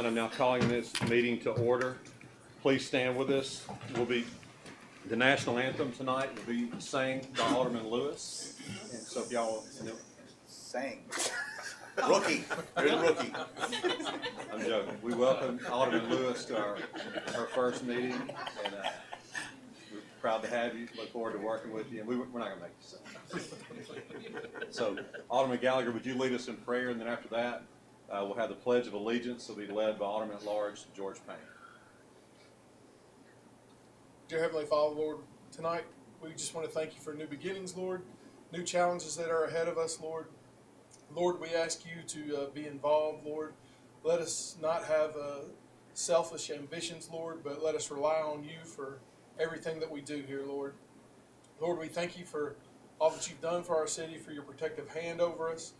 I'm now calling this meeting to order. Please stand with us. The national anthem tonight will be sang by Alderman Lewis. And so if y'all Sang. Rookie. You're the rookie. I'm joking. We welcome Alderman Lewis to our first meeting, and we're proud to have you. Look forward to working with you. And we're not going to make you sing. So, Alderman Gallagher, would you lead us in prayer, and then after that, we'll have the Pledge of Allegiance. It'll be led by Alderman at Large George Payne. Dear Heavenly Father, Lord, tonight we just want to thank you for new beginnings, Lord, new challenges that are ahead of us, Lord. Lord, we ask you to be involved, Lord. Let us not have selfish ambitions, Lord, but let us rely on you for everything that we do here, Lord. Lord, we thank you for all that you've done for our city, for your protective hand over us.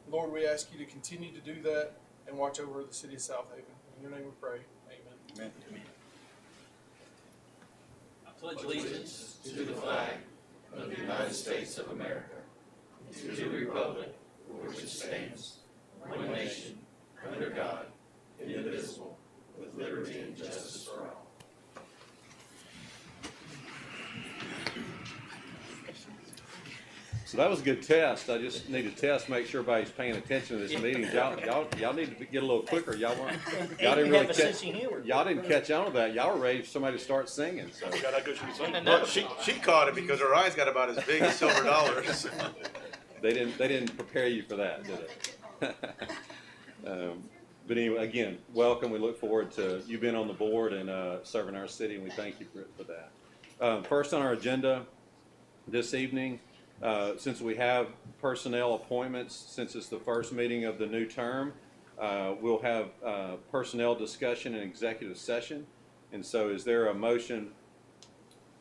Lord, we ask you to continue to do that and watch over the city of Southaven. In your name we pray. Amen. Amen. I pledge allegiance to the flag of the United States of America, and to the republic for which it stands, one nation, under God, indivisible, with liberty and justice for all. So that was a good test. I just need to test, make sure everybody's paying attention to this meeting. Y'all need to get a little quicker. Y'all didn't really catch. Y'all didn't catch on to that. Y'all were ready for somebody to start singing. So. Well, she caught it because her eyes got about as big as silver dollars. They didn't prepare you for that, did they? But anyway, again, welcome. We look forward to you being on the board and serving our city, and we thank you for that. First on our agenda this evening. Since we have personnel appointments, since it's the first meeting of the new term, we'll have personnel discussion and executive session. And so is there a motion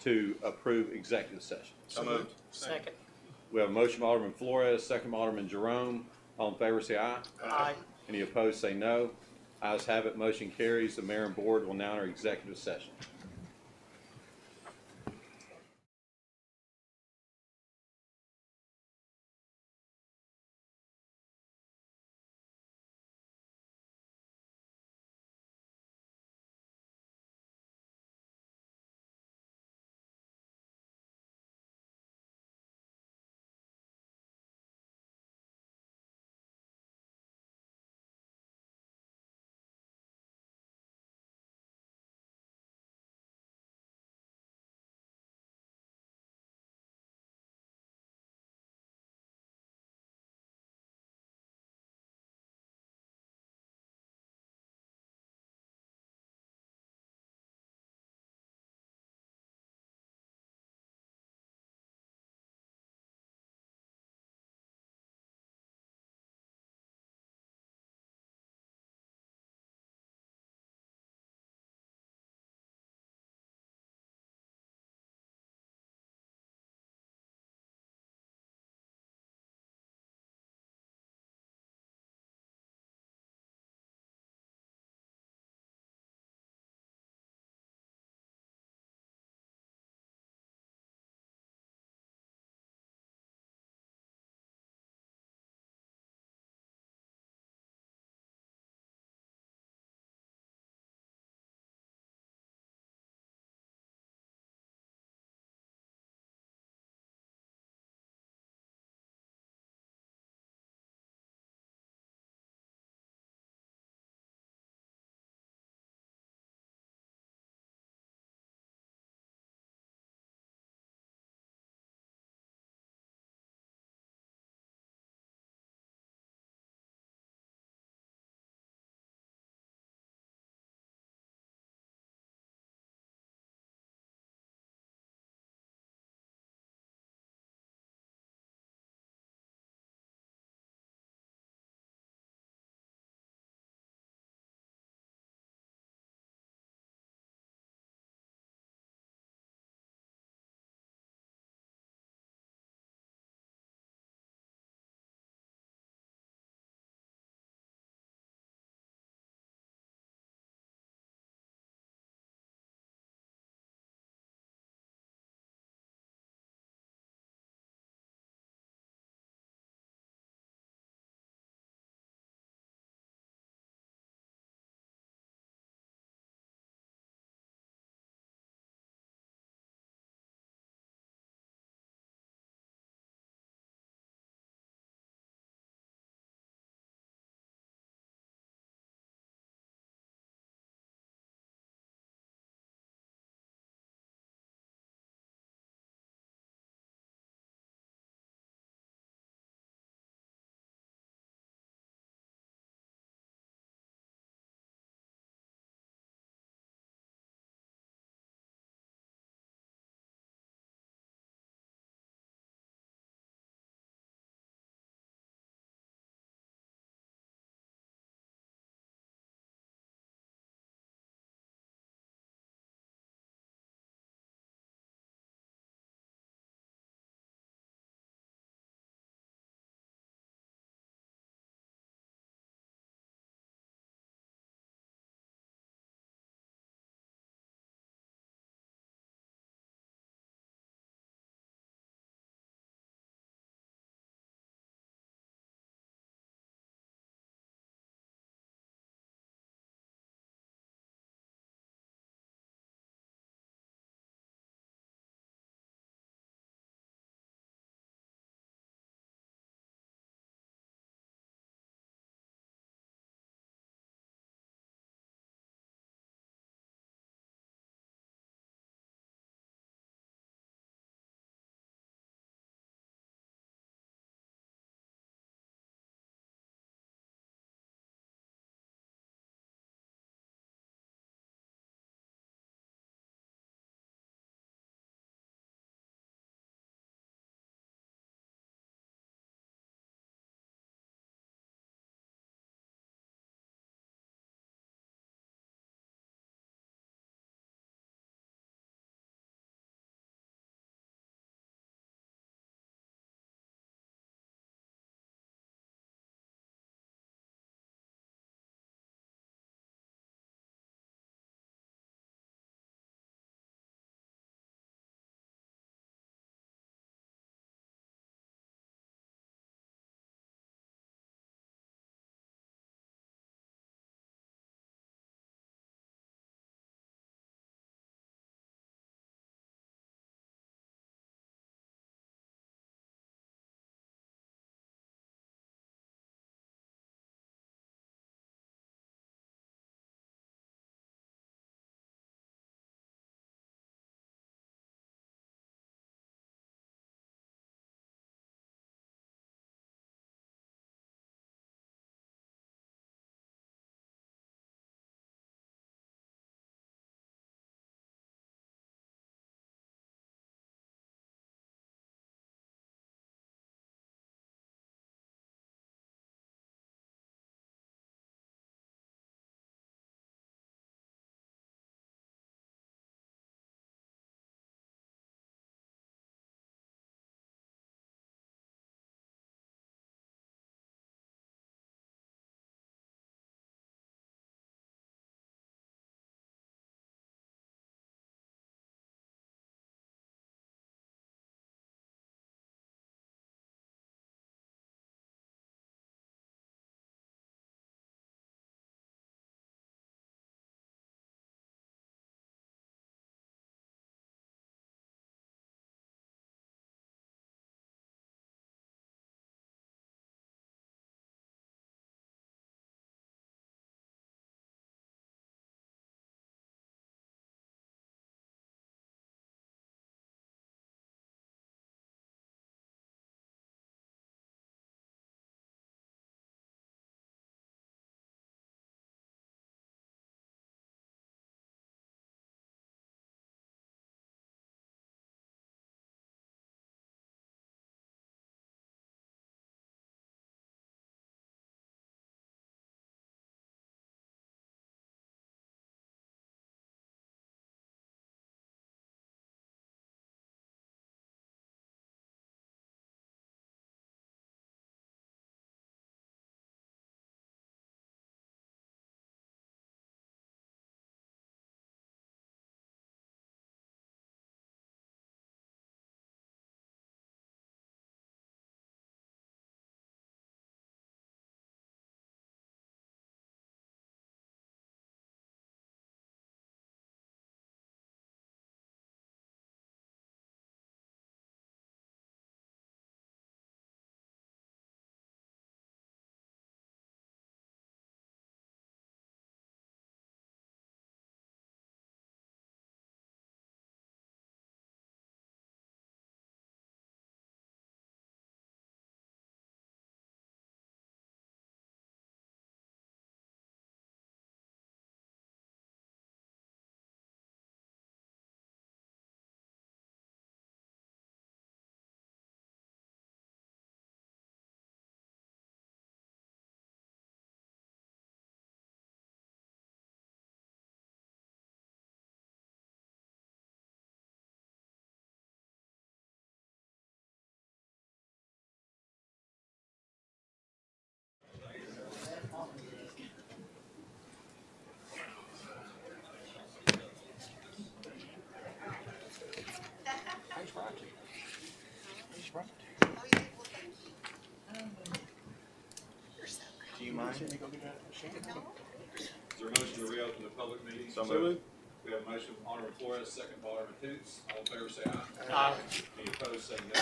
to approve executive session? So moved. Second. We have a motion by Alderman Flores, second by Alderman Jerome. All in favor say aye. Aye. Any opposed say no. Ayes have it, motion carries. The mayor and board will now enter executive session. Do you mind? Is there a motion to reopen the public meeting? So moved. We have a motion from Alderman Flores, second by Alderman Hoots. All in favor say aye. Aye. Any opposed say no.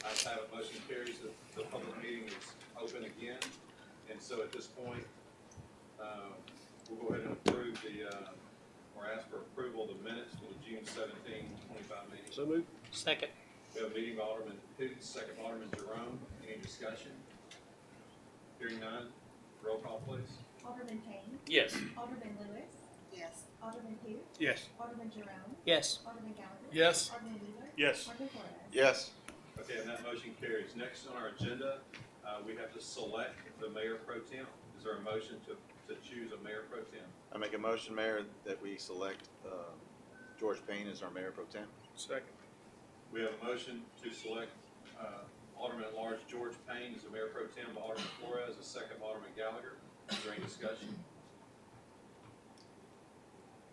Ayes have it, motion carries. The public meeting is open again. And so at this point, we'll go ahead and approve or ask for approval of the minutes for the June 17, 25 meeting. So moved. Second. We have a meeting by Alderman Hoots, second by Alderman Jerome. Any discussion? Hearing none. Roll call, please. Alderman Payne. Yes. Alderman Lewis. Yes. Alderman Hoot. Yes. Alderman Jerome. Yes. Alderman Gallagher. Yes. Alderman Wheeler. Yes. Alderman Flores. Yes. Okay, and that motion carries. Next on our agenda, we have to select the mayor pro tem. Is there a motion to choose a mayor pro tem? I make a motion, Mayor, that we select George Payne as our Mayor Pro Tem. Second. We have a motion to select Alderman at Large George Payne as the mayor pro tem by Alderman Flores, a second by Alderman Gallagher. Is there any discussion?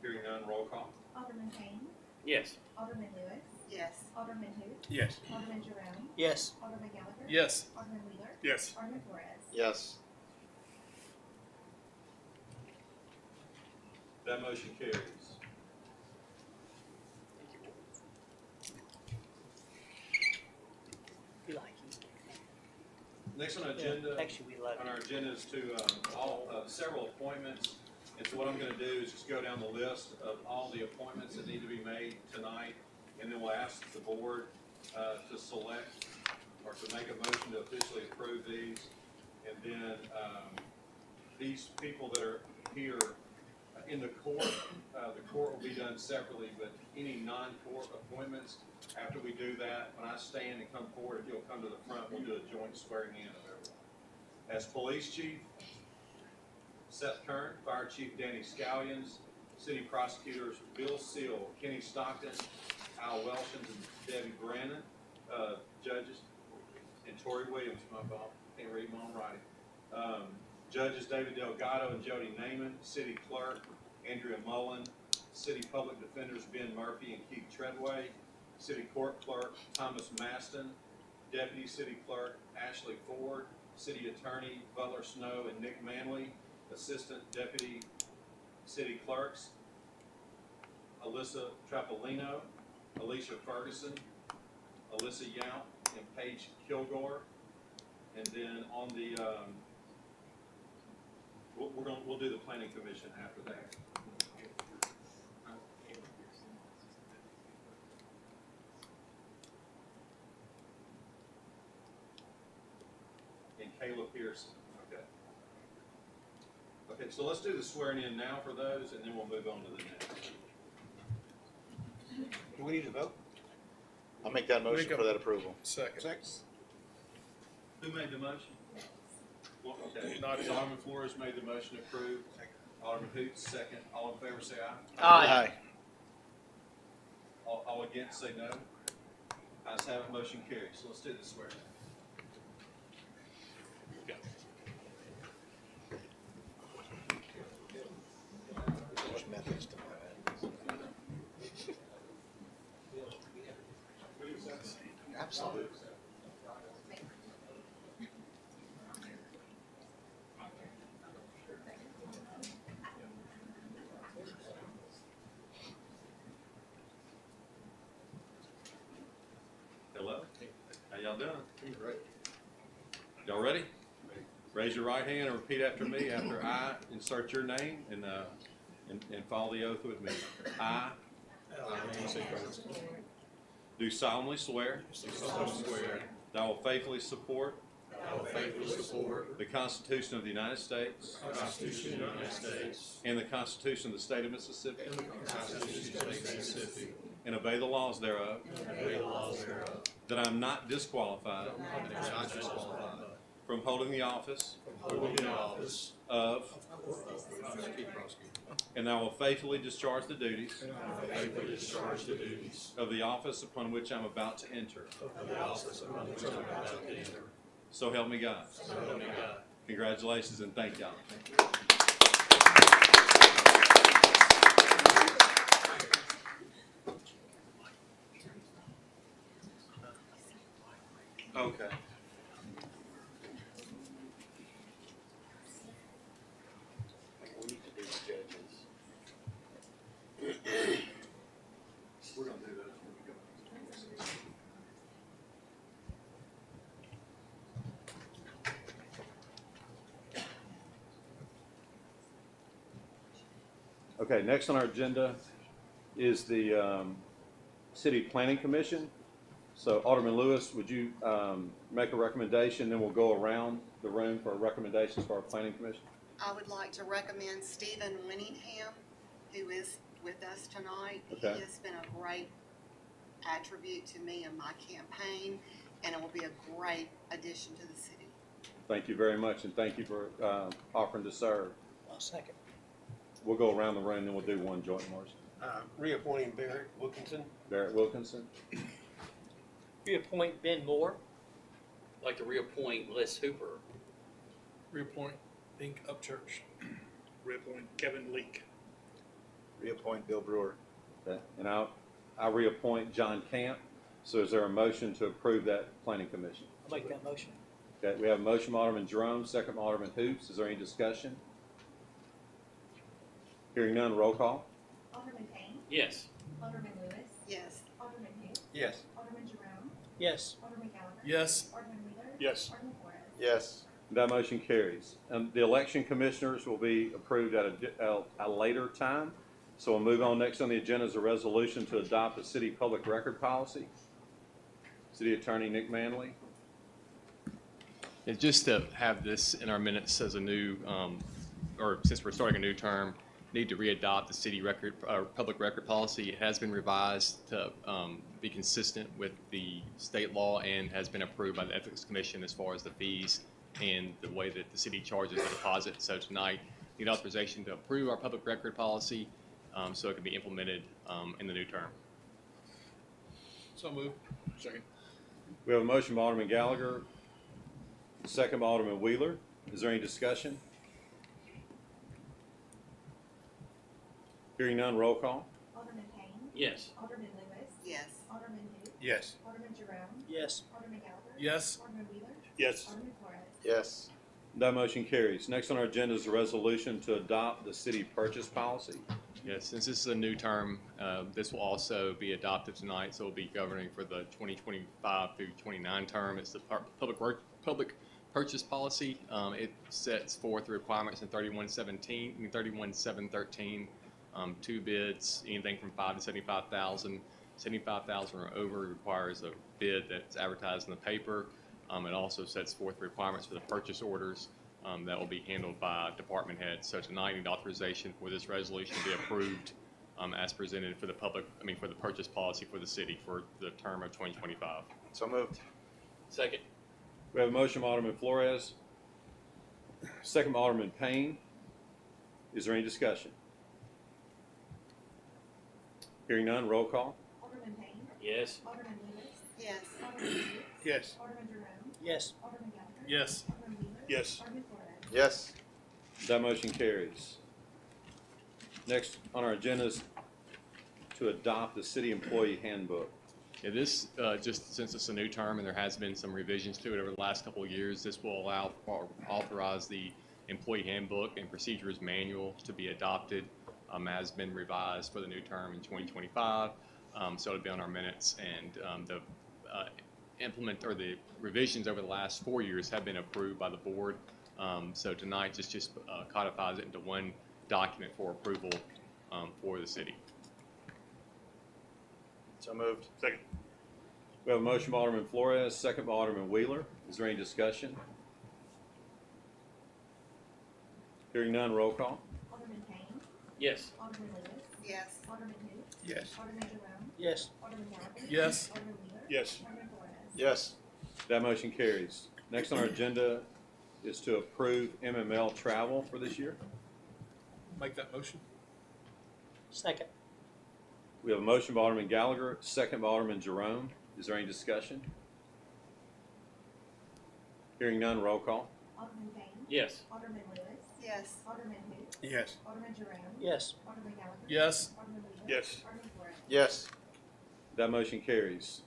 Hearing none, roll call. Alderman Payne. Yes. Alderman Lewis. Yes. Alderman Hoot. Yes. Alderman Jerome. Yes. Alderman Gallagher. Yes. Alderman Wheeler. Yes. Alderman Flores. Yes. That motion carries. We like you. Next on our agenda. Actually, we love On you. our agenda is to several appointments, and so what I'm going to do is just go down the list of all the appointments that need to be made tonight, and then we'll ask the board to select or to make a motion to officially approve these, and then these people that are here in the court will be done separately, but any non-court appointments, after we do that, when I stand and come forward, if you'll come to the front, we'll do a joint swearing in of everyone. As police chief, Seth Kern, fire chief Danny Scallions, city prosecutors Bill Seal, Kenny Stockton, Al Welshons, and Debbie Brannon, judges, and Tori Williams, my fault, can't read my own writing. Judges David Delgado and Jody Naaman, city clerk Andrea Mullen, city public defenders Ben Murphy and Keith Treadway, city court clerk Thomas Maston, deputy city clerk Ashley Ford, city attorney Butler Snow and Nick Manley, assistant deputy city clerks Alyssa Trapolino, Alicia Ferguson, Alyssa Yount, and Paige Kilgore. And then on the we'll do the planning commission after that. And Kayla Pearson. Okay. Okay, so let's do the swearing in now for those, and then we'll move on to the next. Do we need to vote? I'll make that motion for that approval. Second. Who made the motion? Well, okay. Not yet. Alderman Flores made the motion to approve. Alderman Hoots, second. All in favor say aye. Aye. All against say no. Ayes have it, motion carries. So let's do the swearing. There's methods to Absolutely. Hello. How y'all doing? Y'all ready? Raise your right hand and repeat after me. After I insert your name and follow the oath with me. I do solemnly swear that I will faithfully support the Constitution of the United States and the Constitution of the State of Mississippi and obey the laws thereof, that I am not disqualified from holding the office of, and I will faithfully discharge the duties of the office upon which I'm about to enter. So help me God. Congratulations and thank y'all. Okay. Okay, next on our agenda is the City Planning Commission. So Alderman Lewis, would you make a recommendation, then we'll go around the room for recommendations for our Planning Commission? I would like to recommend Stephen Winningham, who is with us tonight. Okay. He has been a great attribute to me in my campaign, and it will be a great addition to the city. Thank you very much, and thank you for offering to serve. I'll second. We'll go around the room, then we'll do one joint motion. Reappointing Barrett Wilkinson. Barrett Wilkinson. Reappoint Ben Moore. I'd like to reappoint Les Hooper. Reappoint Bink Upchurch. Reappoint Kevin Leake. Reappoint Bill Brewer. Okay. And I reappoint John Camp. So is there a motion to approve that Planning Commission? I'll make that motion. Okay, we have a motion by Alderman Jerome, second by Alderman Hoops. Is there any discussion? Hearing none, roll call. Alderman Payne. Yes. Alderman Lewis. Yes. Alderman who? Yes. Alderman Jerome. Yes. Alderman Gallagher. Yes. Alderman Wheeler. Yes. Alderman Flores. Yes. That motion carries. The election commissioners will be approved at a later time. So we'll move on. Next on the agenda is a resolution to adopt a city public record policy. City Attorney Nick Manley. And just to have this in our minutes as a new, or since we're starting a new term, need to readopt the city record, public record policy. It has been revised to be consistent with the state law and has been approved by the Ethics Commission as far as the fees and the way that the city charges the deposit. So tonight, need authorization to approve our public record policy so it can be implemented in the new term. So moved. Second. We have a motion by Alderman Gallagher, second by Alderman Wheeler. Is there any discussion? Hearing none, roll call. Alderman Payne. Yes. Alderman Lewis. Yes. Alderman who? Yes. Alderman Jerome. Yes. Alderman Gallagher. Yes. Alderman Wheeler. Yes. Alderman Flores. Yes. That motion carries. Next on our agenda is a resolution to adopt the city purchase policy. Yes, since this is a new term, this will also be adopted tonight, so it'll be governing for the 2025 through 29 term. It's the public purchase policy. It sets forth the requirements in 31.713, 2 bids, anything from 5 to 75,000. 75,000 or over requires a bid that's advertised in the paper. It also sets forth requirements for the purchase orders that will be handled by department heads. So tonight, need authorization for this resolution to be approved as presented for the for the purchase policy for the city for the term of 2025. So moved. Second. We have a motion by Alderman Flores, second by Alderman Payne. Is there any discussion? Hearing none, roll call. Alderman Payne. Yes. Alderman Lewis. Yes. Alderman who? Yes. Alderman Jerome. Yes. Alderman Gallagher. Yes. Alderman Wheeler. Yes. Alderman Flores. Yes. That motion carries. Next on our agenda is to adopt the city employee handbook. Yeah, this, just since it's a new term and there has been some revisions to it over the last couple of years, this will allow or authorize the employee handbook and procedures manual to be adopted as been revised for the new term in 2025. So it'll be on our minutes, and the the revisions over the last 4 years have been approved by the board. So tonight just codifies it into one document for approval for the city. So moved. Second. We have a motion by Alderman Flores, second by Alderman Wheeler. Is there any discussion? Hearing none, roll call. Alderman Payne. Yes. Alderman Lewis. Yes. Alderman who? Yes. Alderman Jerome. Yes. Alderman Gallagher. Yes. Alderman Wheeler. Yes. Alderman Flores. Yes. That motion carries. Next on our agenda is to approve MML travel for this year. Make that motion. Second. We have a motion by Alderman Gallagher, second by Alderman Jerome. Is there any discussion? Hearing none, roll call. Alderman Payne. Yes. Alderman Lewis. Yes. Alderman who? Yes. Alderman Jerome. Yes. Alderman Gallagher. Yes. Alderman Wheeler. Yes. Alderman Flores. Yes. That motion carries.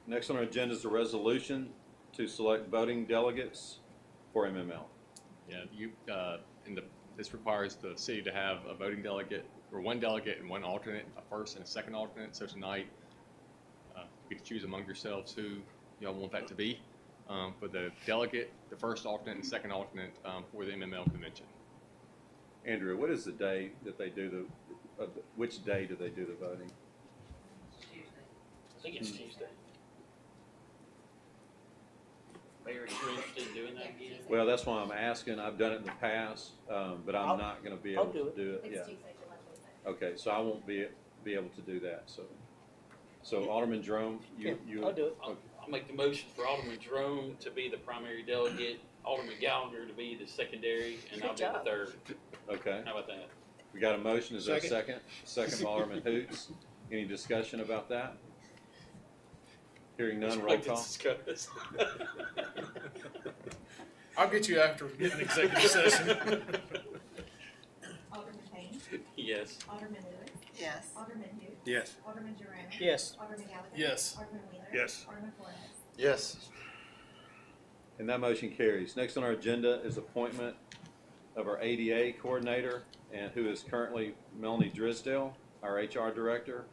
Next on our agenda is the resolution to select voting delegates for MML. Yeah, this requires the city to have a voting delegate, or one delegate and one alternate, a first and a second alternate. So tonight, you get to choose among yourselves who y'all want that to be. For the delegate, the first alternate and second alternate for the MML convention. Andrea, what is the day that they do which day do they do the voting? I think it's Tuesday. Mayor, are you interested in doing that again? Well, that's why I'm asking. I've done it in the past, but I'm not gonna be I'll able do to it. do it, It's yeah. Tuesday, July 22nd. Okay, so I won't be able to do that, so Alderman Jerome, you. I'll do it. Okay. I'll make the motion for Alderman Jerome to be the primary delegate, Alderman Gallagher to be the secondary, and I'll be Good the job. third. Okay, How about that? we got a motion. Is there a Second. second? Second by Alderman Hoots. Any discussion about that? Hearing none, Would you roll like to call. discuss? I'll get you after we get an executive session. Alderman Payne. Yes. Alderman Lewis. Yes. Alderman who? Yes. Alderman Jerome. Yes. Alderman Gallagher. Yes. Alderman Wheeler. Yes. Alderman Flores. Yes. And that motion carries. Next on our agenda is appointment of our ADA coordinator, and who is currently Melanie Drisdale, our HR director.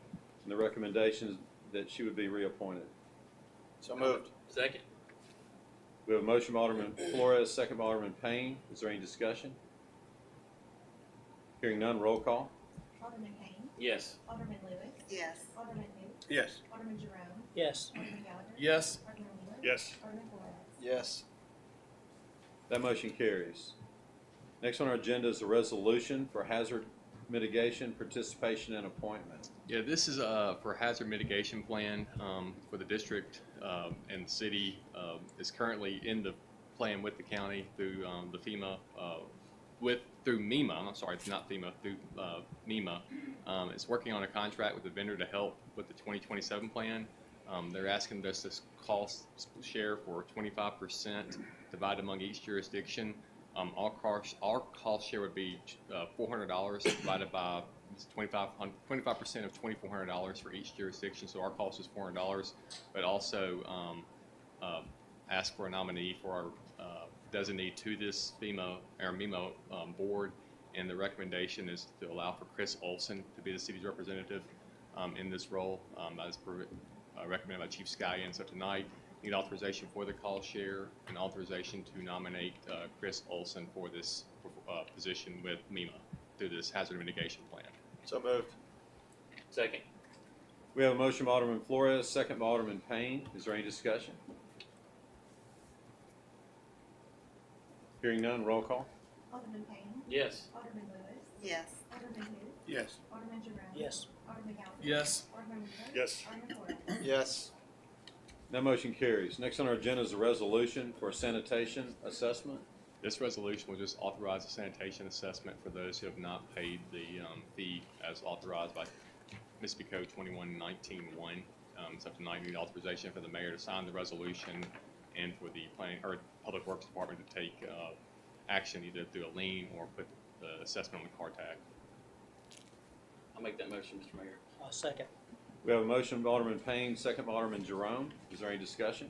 And the recommendation is that she would be reappointed. So moved. Second? We have a motion by Alderman Flores, second by Alderman Payne. Is there any discussion? Hearing none, roll call. Alderman Payne. Yes. Alderman Lewis. Yes. Alderman who? Yes. Alderman Jerome. Yes. Alderman Gallagher. Yes. Alderman Wheeler. Yes. Alderman Flores. Yes. That motion carries. Next on our agenda is a resolution for hazard mitigation, participation, and appointment. Yeah, this is for hazard mitigation plan for the district and the city. Is currently in the plan with the county through the FEMA, through MEMA. I'm sorry, it's not FEMA, through MEMA. It's working on a contract with the vendor to help with the 2027 plan. They're asking us this cost share for 25% divided among each jurisdiction. Our cost share would be $400 divided by 25% of $2,400 for each jurisdiction. So our cost is $400, but also ask for a nominee for our designee to this MEMA board. And the recommendation is to allow for Chris Olson to be the city's representative in this role, as recommended by Chief Skyen. So tonight, need authorization for the call share and authorization to nominate Chris Olson for this position with MEMA through this hazard mitigation plan. So moved. Second? We have a motion by Alderman Flores, second by Alderman Payne. Is there any discussion? Hearing none, roll call. Alderman Payne. Yes. Alderman Lewis. Yes. Alderman who? Yes. Alderman Jerome. Yes. Alderman Gallagher. Yes. Alderman Wheeler. Yes. Alderman Flores. Yes. That motion carries. Next on our agenda is a resolution for sanitation assessment. This resolution will just authorize a sanitation assessment for those who have not paid the fee as authorized by Mississippi Code 21-19-1. So tonight, you need authorization for the mayor to sign the resolution and for the planning or public works department to take action either through a lien or put the assessment on the car tag. I'll make that motion, Mr. Mayor. Second. We have a motion by Alderman Payne, second by Alderman Jerome. Is there any discussion?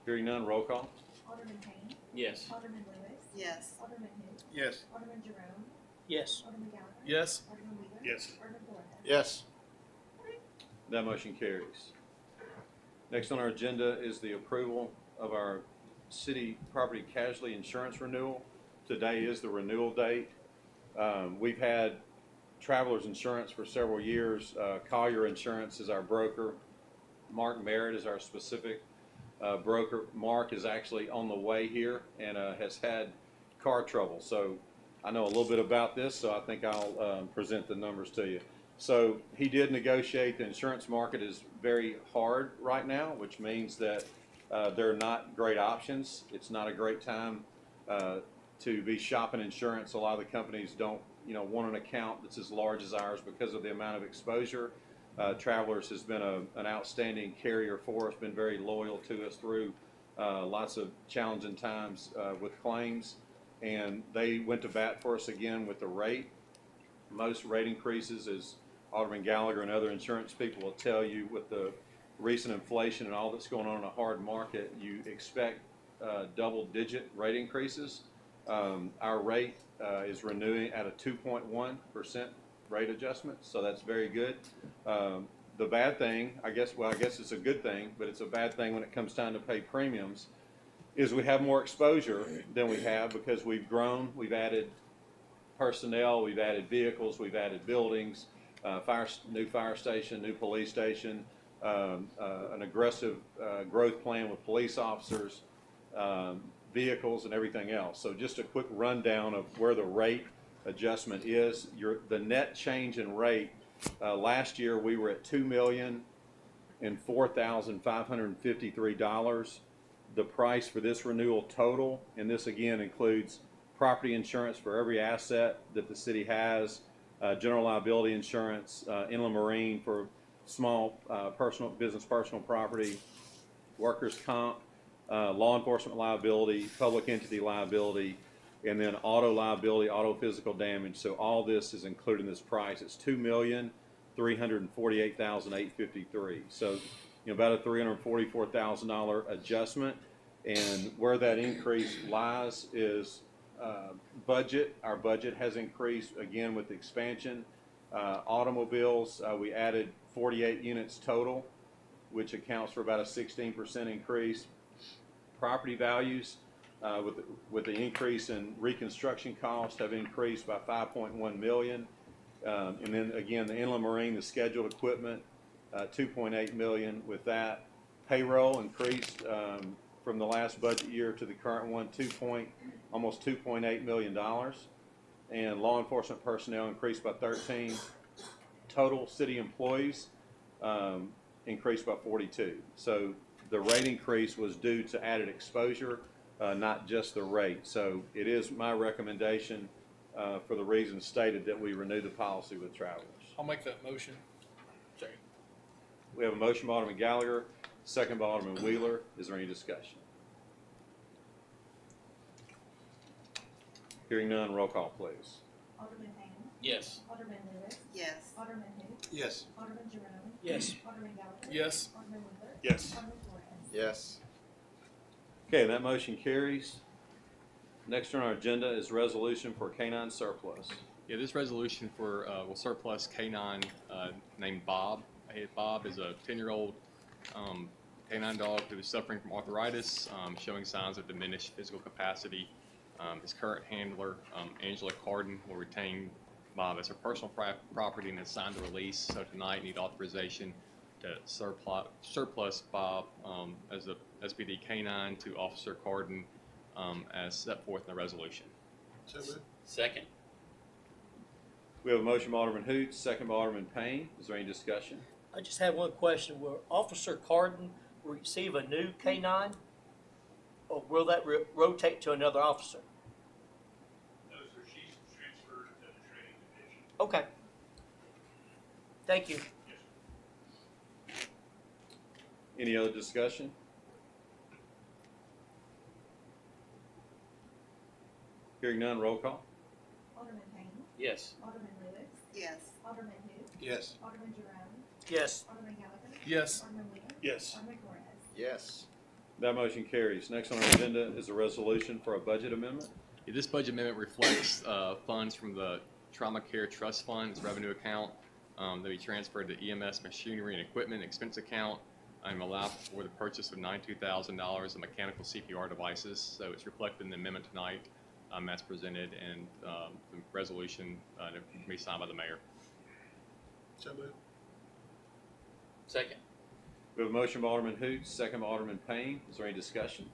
Hearing none, roll call. Alderman Payne. Yes. Alderman Lewis. Yes. Alderman who? Yes. Alderman Jerome. Yes. Alderman Gallagher. Yes. Alderman Wheeler. Yes. Alderman Flores. Yes. That motion carries. Next on our agenda is the approval of our city property casualty insurance renewal. Today is the renewal date. We've had Travelers Insurance for several years. Collier Insurance is our broker. Mark Merritt is our specific broker. Mark is actually on the way here and has had car trouble. So I know a little bit about this, so I think I'll present the numbers to you. So he did negotiate. The insurance market is very hard right now, which means that there are not great options. It's not a great time to be shopping insurance. A lot of the companies don't, want an account that's as large as ours because of the amount of exposure. Travelers has been an outstanding carrier for us, been very loyal to us through lots of challenging times with claims, and they went to bat for us again with the rate. Most rate increases, as Alderman Gallagher and other insurance people will tell you, with the recent inflation and all that's going on in a hard market, you expect double-digit rate increases. Our rate is renewing at a 2.1% rate adjustment, so that's very good. The bad thing, I guess it's a good thing, but it's a bad thing when it comes time to pay premiums, is we have more exposure than we have because we've grown, we've added personnel, we've added vehicles, we've added buildings, new fire station, new police station, an aggressive growth plan with police officers, vehicles, and everything else. So just a quick rundown of where the rate adjustment is. The net change in rate, last year we were at $2,004,553. The price for this renewal total, and this again includes property insurance for every asset that the city has, general liability insurance, inland marine for small personal property, workers' comp, law enforcement liability, public entity liability, and then auto liability, auto physical damage. So all this is included in this price. It's $2,348,853. So about a $344,000 adjustment. And where that increase lies is budget. Our budget has increased again with the expansion. Automobiles, we added 48 units total, which accounts for about a 16% increase. Property values, with the increase in reconstruction costs, have increased by $5.1 million. And then again, the inland marine, the scheduled equipment, $2.8 million. With that, payroll increased from the last budget year to the current one, almost $2.8 million. And law enforcement personnel increased by 13. Total city employees increased by 42. So the rate increase was due to added exposure, not just the rate. So it is my recommendation, for the reasons stated, that we renew the policy with travelers. I'll make that motion. Second. We have a motion by Alderman Gallagher, second by Alderman Wheeler. Is there any discussion? Hearing none, roll call, please. Alderman Payne. Yes. Alderman Lewis. Yes. Alderman who? Yes. Alderman Jerome. Yes. Alderman Gallagher. Yes. Alderman Wheeler. Yes. Alderman Flores. Yes. Okay, that motion carries. Next on our agenda is resolution for canine surplus. Yeah, this resolution for will surplus canine named Bob. Bob is a 10-year-old canine dog who is suffering from arthritis, showing signs of diminished physical capacity. His current handler, Angela Carden, will retain Bob as her personal property and has signed the release. So tonight, need authorization to surplus Bob as a SPD canine to Officer Carden, as set forth in the resolution. So moved. Second. We have a motion by Alderman Hoots, second by Alderman Payne. Is there any discussion? I just have one question. Will Officer Carden receive a new K-9? Or will that rotate to another officer? No, sir, she's transferred to the training division. Okay. Thank you. Any other discussion? Hearing none, roll call. Alderman Payne. Yes. Alderman Lewis. Yes. Alderman who? Yes. Alderman Jerome. Yes. Alderman Gallagher. Yes. Alderman Wheeler. Yes. Alderman Flores. Yes. That motion carries. Next on our agenda is a resolution for a budget amendment. Yeah, this budget amendment reflects funds from the Trauma Care Trust Fund's revenue account that we transferred to EMS machinery and equipment expense account and allow for the purchase of $92,000 of mechanical CPR devices. So it's reflected in the amendment tonight as presented, and the resolution can be signed by the mayor. So moved. Second. We have a motion by Alderman Hoots, second by Alderman Payne. Is there any discussion?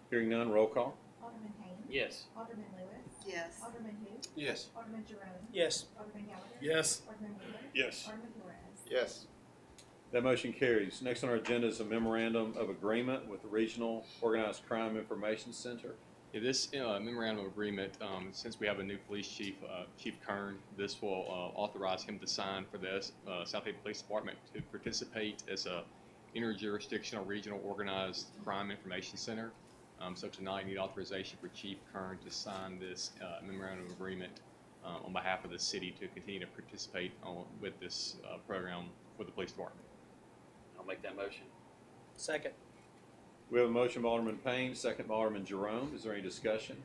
Hearing none, roll call. Alderman Payne. Yes. Alderman Lewis. Yes. Alderman who? Yes. Alderman Jerome. Yes. Alderman Gallagher. Yes. Alderman Wheeler. Yes. Alderman Flores. Yes. That motion carries. Next on our agenda is a memorandum of agreement with the Regional Organized Crime Information Center. Yeah, this memorandum of agreement, since we have a new police chief, Chief Kern, this will authorize him to sign for this Southaven Police Department to participate as a interjurisdictional regional organized crime information center. So tonight, I need authorization for Chief Kern to sign this memorandum of agreement on behalf of the city to continue to participate with this program for the police department. I'll make that motion. Second. We have a motion by Alderman Payne, second by Alderman Jerome. Is there any discussion?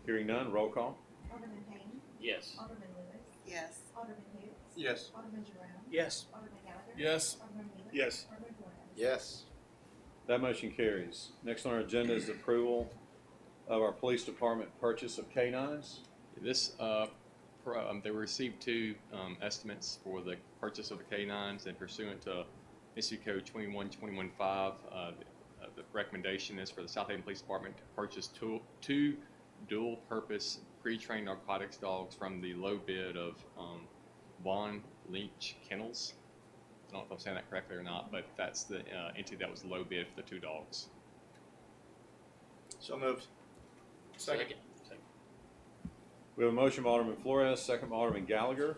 Hearing none, roll call. Alderman Payne. Yes. Alderman Lewis. Yes. Alderman who? Yes. Alderman Jerome. Yes. Alderman Gallagher. Yes. Alderman Wheeler. Yes. Alderman Flores. Yes. That motion carries. Next on our agenda is the approval of our police department purchase of canines. This, they received two estimates for the purchase of the canines, and pursuant to Mississippi Code 21215, the recommendation is for the Southaven Police Department to purchase two dual-purpose pre-trained narcotics dogs from the low bid of Vaughn Leach Kennels. I don't know if I'm saying that correctly or not, but that's the entity that was low bid for the two dogs. So moved. Second. We have a motion by Alderman Flores, second by Alderman Gallagher.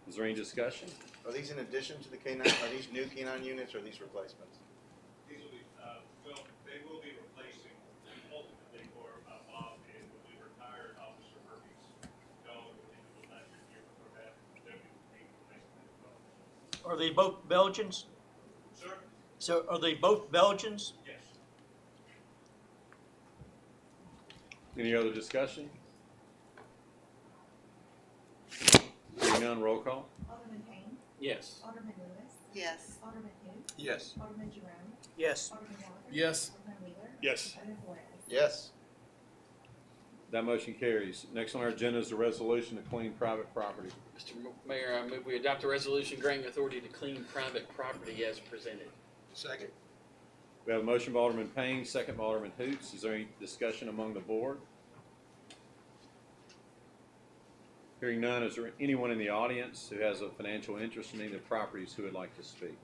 Is there any discussion? Are these in addition to the K9? Are these new K9 units or are these replacements? These will be, well, they will be replacing ultimately for Bob and when we retired Officer Murphy's dog at the end of last year before that, they'll be replacing as well. Are they both Belgians? Sir? So are they both Belgians? Yes. Any other discussion? Hearing none, roll call. Alderman Payne. Yes. Alderman Lewis. Yes. Alderman who? Yes. Alderman Jerome. Yes. Alderman Gallagher. Yes. Alderman Wheeler. Yes. Alderman Flores. Yes. That motion carries. Next on our agenda is the resolution to clean private property. Mr. Mayor, I move we adopt a resolution granting authority to clean private property as presented. Second. We have a motion by Alderman Payne, second by Alderman Hoots. Is there any discussion among the board? Hearing none, is there anyone in the audience who has a financial interest in any of the properties who would like to speak?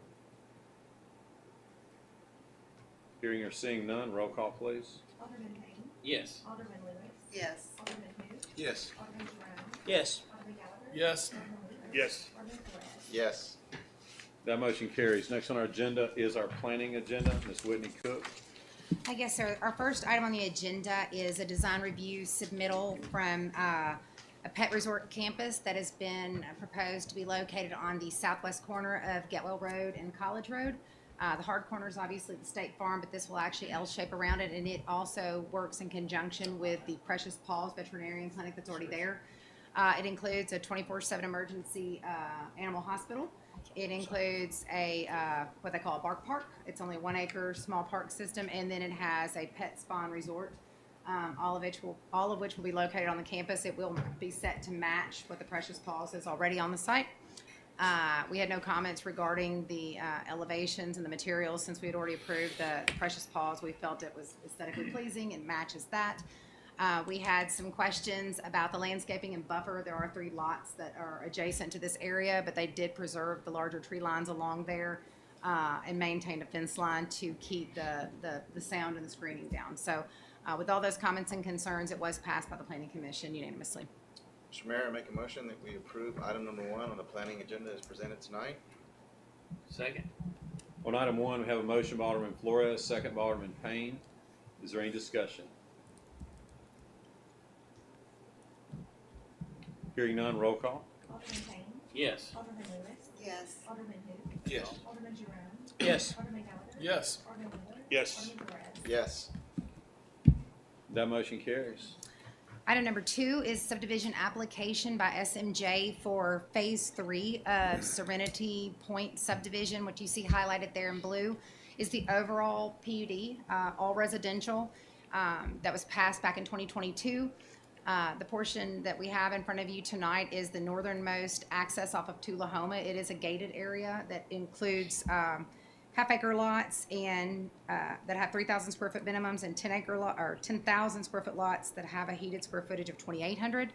Hearing or seeing none, roll call please. Alderman Payne. Yes. Alderman Lewis. Yes. Alderman who? Yes. Alderman Jerome. Yes. Alderman Gallagher. Yes. Alderman Wheeler. Yes. Alderman Flores. Yes. That motion carries. Next on our agenda is our planning agenda. Ms. Whitney Cook. I guess our first item on the agenda is a design review submittal from a pet resort campus that has been proposed to be located on the southwest corner of Getwell Road and College Road. The hard corner is obviously the State Farm, but this will actually L-shape around it, and it also works in conjunction with the Precious Paws Veterinarian Clinic that's already there. It includes a 24/7 emergency animal hospital. It includes a what they call a bark park. It's only 1 acre small park system, and then it has a pet spawn resort, all of which will be located on the campus. It will be set to match what the Precious Paws is already on the site. We had no comments regarding the elevations and the materials since we had already approved the Precious Paws. We felt it was aesthetically pleasing and matches that. We had some questions about the landscaping and buffer. There are 3 lots that are adjacent to this area, but they did preserve the larger tree lines along there and maintained a fence line to keep the sound and the screening down. So with all those comments and concerns, it was passed by the Planning Commission unanimously. Mr. Mayor, I make a motion that we approve item number 1 on the planning agenda as presented tonight. Second. On item 1, we have a motion by Alderman Flores, second by Alderman Payne. Is there any discussion? Hearing none, roll call. Alderman Payne. Yes. Alderman Lewis. Yes. Alderman who? Yes. Alderman Jerome. Yes. Alderman Gallagher. Yes. Alderman Wheeler. Yes. Alderman Flores. Yes. That motion carries. Item number 2 is subdivision application by SMJ for Phase 3 of Serenity Point subdivision. What you see highlighted there in blue is the overall PUD, all residential, that was passed back in 2022. The portion that we have in front of you tonight is the northernmost access off of Tullahoma. It is a gated area that includes half-acre lots and that have 3,000 square foot minimums, and 10,000 square foot lots that have a heated square footage of 2,800.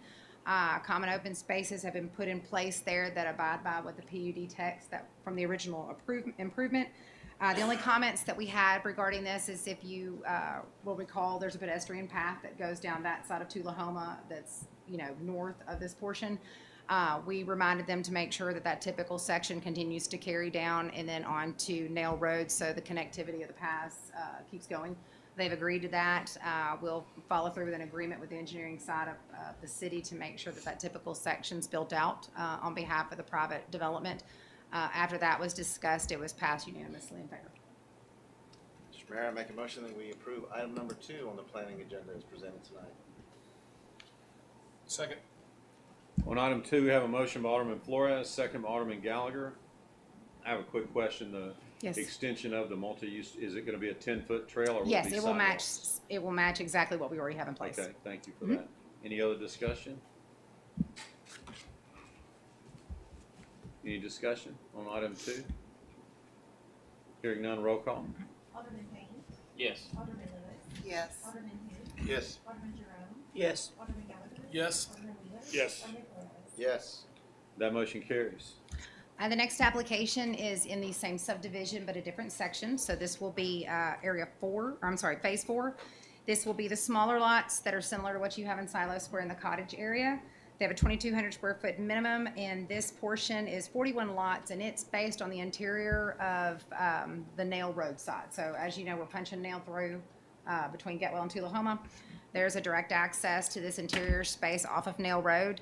Common open spaces have been put in place there that abide by what the PUD text that from the original improvement. The only comments that we had regarding this is if you will recall, there's a pedestrian path that goes down that side of Tullahoma that's north of this portion. We reminded them to make sure that that typical section continues to carry down and then on to Nail Road so the connectivity of the paths keeps going. They've agreed to that. We'll follow through with an agreement with the engineering side of the city to make sure that that typical section's built out on behalf of the private development. After that was discussed, it was passed unanimously in favor. Mr. Mayor, I make a motion that we approve item number 2 on the planning agenda as presented tonight. Second. On item 2, we have a motion by Alderman Flores, second by Alderman Gallagher. I have a quick question. The Yes. extension of the multi-use, is it gonna be a 10-foot trail or will it Yes, be it will match, sidewalks? it will match exactly what we already have in place. Okay, thank you for Mhm. that. Any other discussion? Any discussion on item 2? Hearing none, roll call. Alderman Payne. Yes. Alderman Lewis. Yes. Alderman who? Yes. Alderman Jerome. Yes. Alderman Gallagher. Yes. Alderman Wheeler. Yes. Alderman Flores. Yes. That motion carries. The next application is in the same subdivision, but a different section. So this will be phase 4. This will be the smaller lots that are similar to what you have in Silo Square in the cottage area. They have a 2,200 square foot minimum, and this portion is 41 lots, and it's based on the interior of the Nail Road side. So as you know, we're punching Nail through between Getwell and Tullahoma. There's a direct access to this interior space off of Nail Road.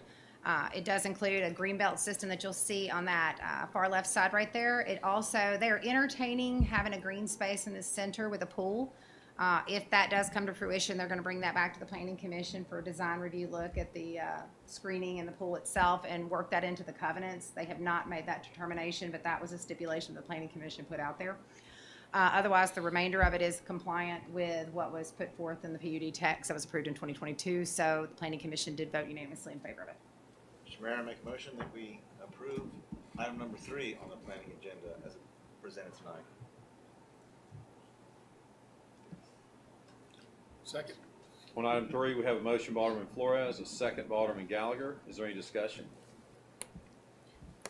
It does include a greenbelt system that you'll see on that far left side right there. It also, they're entertaining having a green space in the center with a pool. If that does come to fruition, they're going to bring that back to the Planning Commission for a design review look at the screening and the pool itself and work that into the covenants. They have not made that determination, but that was a stipulation the Planning Commission put out there. Otherwise, the remainder of it is compliant with what was put forth in the PUD text that was approved in 2022. So the Planning Commission did vote unanimously in favor of it. Mr. Mayor, I make a motion that we approve item number 3 on the planning agenda as presented tonight. Second. On item 3, we have a motion by Alderman Flores, a second by Alderman Gallagher. Is there any discussion?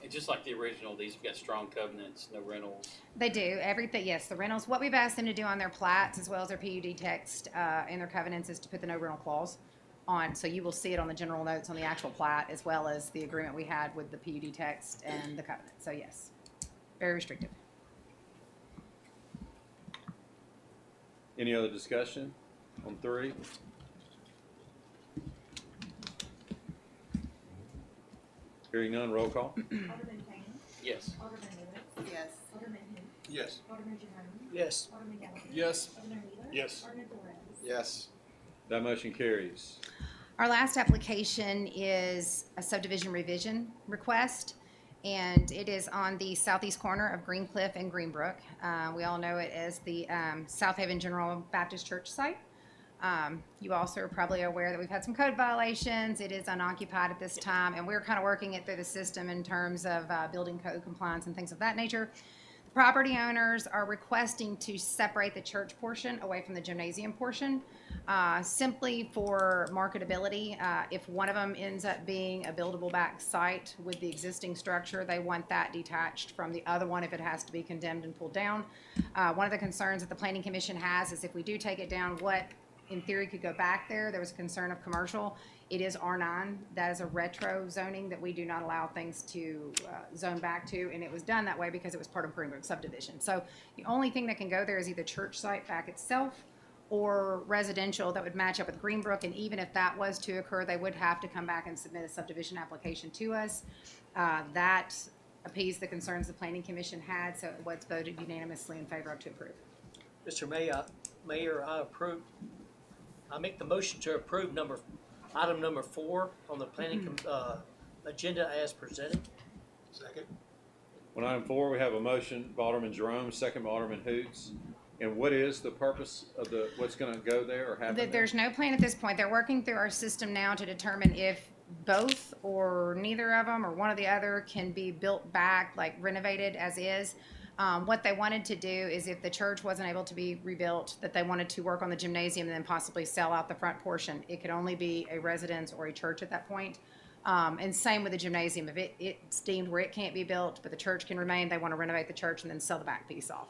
And just like the original, these have got strong covenants, no rentals. They do, everything, yes, the rentals, what we've asked them to do on their plats as well as their PUD text and their covenants is to put the no rental clause on, so you will see it on the general notes on the actual plat as well as the agreement we had with the PUD text and the covenant, so yes, very restrictive. Any other discussion on 3? Hearing none, roll call. Alderman Payne. Yes. Alderman Lewis. Yes. Alderman who? Yes. Alderman Jerome. Yes. Alderman Gallagher. Yes. Alderman Wheeler. Yes. Alderman Flores. Yes. That motion carries. Our last application is a subdivision revision request, and it is on the southeast corner of Green Cliff and Greenbrook. We all know it as the Southaven General Baptist Church site. You also are probably aware that we've had some code violations. It is unoccupied at this time, and we're kind of working it through the system in terms of building code compliance and things of that nature. The property owners are requesting to separate the church portion away from the gymnasium portion, simply for marketability. If one of them ends up being a buildable back site with the existing structure, they want that detached from the other one if it has to be condemned and pulled down. One of the concerns that the Planning Commission has is if we do take it down, what in theory could go back there. There was a concern of commercial. It is R9. That is a retro zoning that we do not allow things to zone back to, and it was done that way because it was part of Greenbrook subdivision. So the only thing that can go there is either church site back itself or residential that would match up with Greenbrook, and even if that was to occur, they would have to come back and submit a subdivision application to us. That appeased the concerns the Planning Commission had, so it was voted unanimously in favor of to approve. Mr. Mayor, I make the motion to approve item number 4 on the planning agenda as presented. Second. On item 4, we have a motion by Alderman Jerome, second by Alderman Hoots. And what is the purpose of what's going to go there or happen there? There's no plan at this point. They're working through our system now to determine if both or neither of them or one or the other can be built back, like renovated as is. What they wanted to do is if the church wasn't able to be rebuilt, that they wanted to work on the gymnasium and then possibly sell out the front portion. It could only be a residence or a church at that point. And same with the gymnasium. If it's deemed where it can't be built, but the church can remain, they want to renovate the church and then sell the back piece off.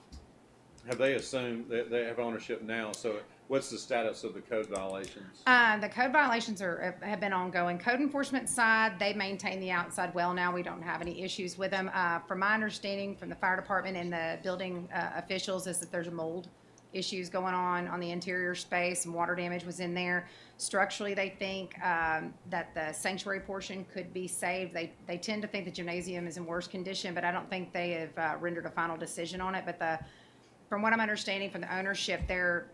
Have they assumed that they have ownership now? So what's the status of the code violations? The code violations have been ongoing. Code enforcement side, they maintain the outside well now. We don't have any issues with them. From my understanding from the fire department and the building officials is that there's mold issues going on the interior space, and water damage was in there. Structurally, they think that the sanctuary portion could be saved. They tend to think the gymnasium is in worse condition, but I don't think they have rendered a final decision on it. But from what I'm understanding from the ownership, they're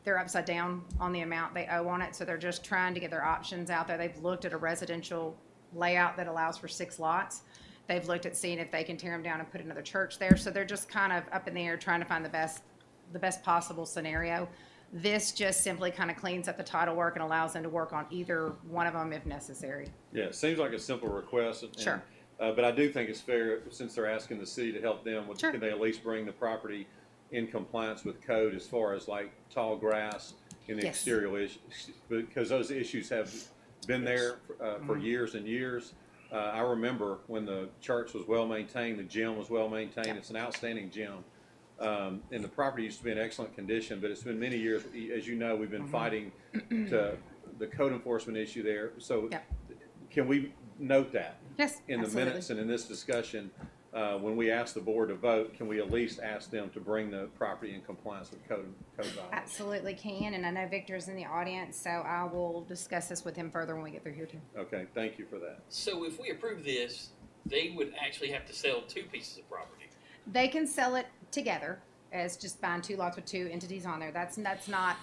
upside down on the amount they owe on it, so they're just trying to get their options out there. They've looked at a residential layout that allows for 6 lots. They've looked at seeing if they can tear them down and put another church there. So they're just kind of up in the air trying to find the best possible scenario. This just simply kind of cleans up the title work and allows them to work on either one of them if necessary. Yeah, it seems like a simple request. Sure. But I do think it's fair, since they're asking the city to help them, Sure. can they at least bring the property in compliance with code as far as like tall grass in the Yes. exterior issues? Because those issues have been there for years and years. I remember when the church was well maintained, the gym was well maintained. Yep. It's an outstanding gym. And the property used to be in excellent condition, but it's been many years. As you know, we've been fighting to the code enforcement issue there. So Yep. can we note that Yes, in the absolutely. minutes and in this discussion, when we ask the board to vote, can we at least ask them to bring the property in compliance with code violations? Absolutely can, and I know Victor's in the audience, so I will discuss this with him further when we get through here too. Okay, thank you for that. So if we approve this, they would actually have to sell 2 pieces of property. They can sell it together as just buying 2 lots with 2 entities on there. That's not,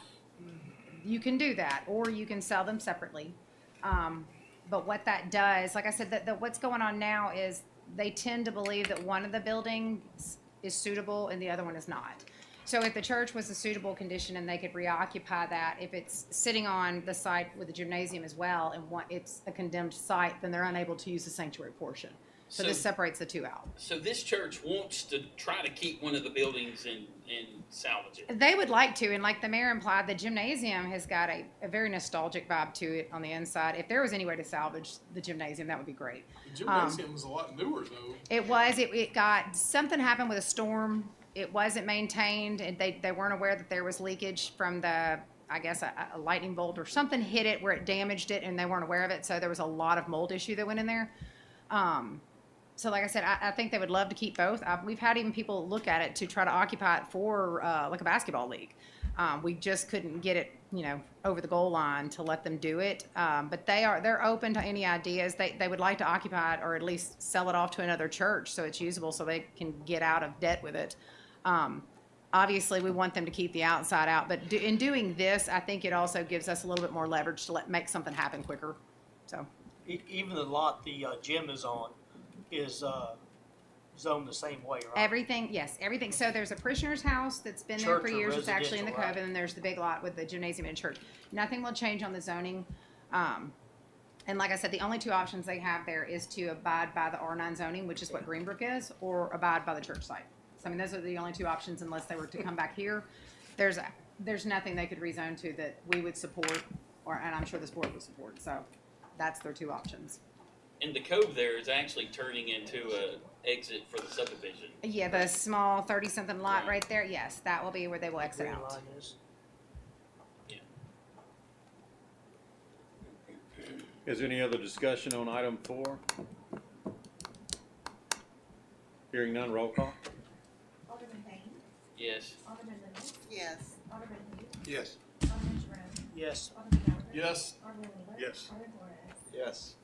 you can do that, or you can sell them separately. But what that does, like I said, what's going on now is they tend to believe that one of the buildings is suitable and the other one is not. So if the church was a suitable condition and they could reoccupy that, if it's sitting on the site with the gymnasium as well and it's a condemned site, then they're unable to use the sanctuary portion. So this separates the 2 out. So this church wants to try to keep one of the buildings and salvage it. They would like to, and like the mayor implied, the gymnasium has got a very nostalgic vibe to it on the inside. If there was any way to salvage the gymnasium, that would be great. The gymnasium was a lot newer though. It got, something happened with a storm. It wasn't maintained, and they weren't aware that there was leakage from the, I guess, a lightning bolt or something hit it where it damaged it, and they weren't aware of it. So there was a lot of mold issue that went in there. So like I said, I think they would love to keep both. We've had even people look at it to try to occupy it for like a basketball league. We just couldn't get it, over the goal line to let them do it. But they're open to any ideas. They would like to occupy it or at least sell it off to another church so it's usable so they can get out of debt with it. Obviously, we want them to keep the outside out, but in doing this, I think it also gives us a little bit more leverage to make something happen quicker. So Even the lot the gym is on is zoned the same way, right? everything, yes, everything. So there's a parishioner's house that's been there for Church or years. It's actually in the residential, cove, and then there's the big lot with the gymnasium and church. Nothing will change on the zoning. And like I said, the only 2 options they have there is to abide by the R9 zoning, which is what Greenbrook is, or abide by the church site. So I mean, those are the only 2 options unless they were to come back here. There's nothing they could rezone to that we would support, and I'm sure this board would support. So that's their 2 options. And the cove there is actually turning into a exit for the subdivision. Yeah, the small 30-something lot right there. Yes, that will be where they will exit Green out. line is. Is there any other discussion on item 4? Hearing none, roll call. Alderman Payne. Yes. Alderman Lennox. Yes. Alderman who? Yes. Alderman Jerome. Yes. Alderman Gallagher. Yes. Alderman Wheeler. Yes. Alderman Flores. Yes.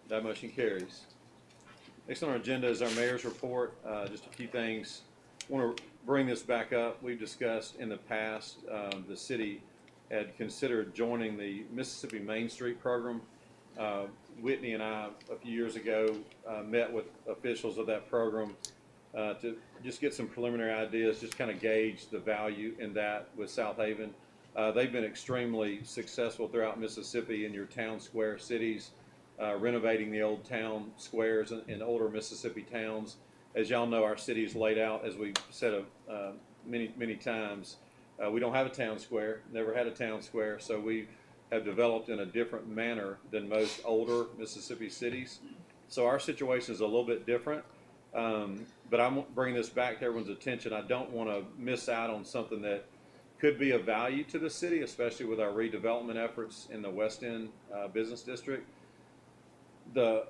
That motion carries. Next on our agenda is our mayor's report. Just a few things. I want to bring this back up. We've discussed in the past, the city had considered joining the Mississippi Main Street program. Whitney and I, a few years ago, met with officials of that program to just get some preliminary ideas, just kind of gauge the value in that with Southaven. They've been extremely successful throughout Mississippi in your town square cities, renovating the old town squares in older Mississippi towns. As y'all know, our city is laid out, as we've said many times. We don't have a town square, never had a town square, so we have developed in a different manner than most older Mississippi cities. So our situation is a little bit different, but I'm bringing this back to everyone's attention. I don't want to miss out on something that could be of value to the city, especially with our redevelopment efforts in the West End Business District. The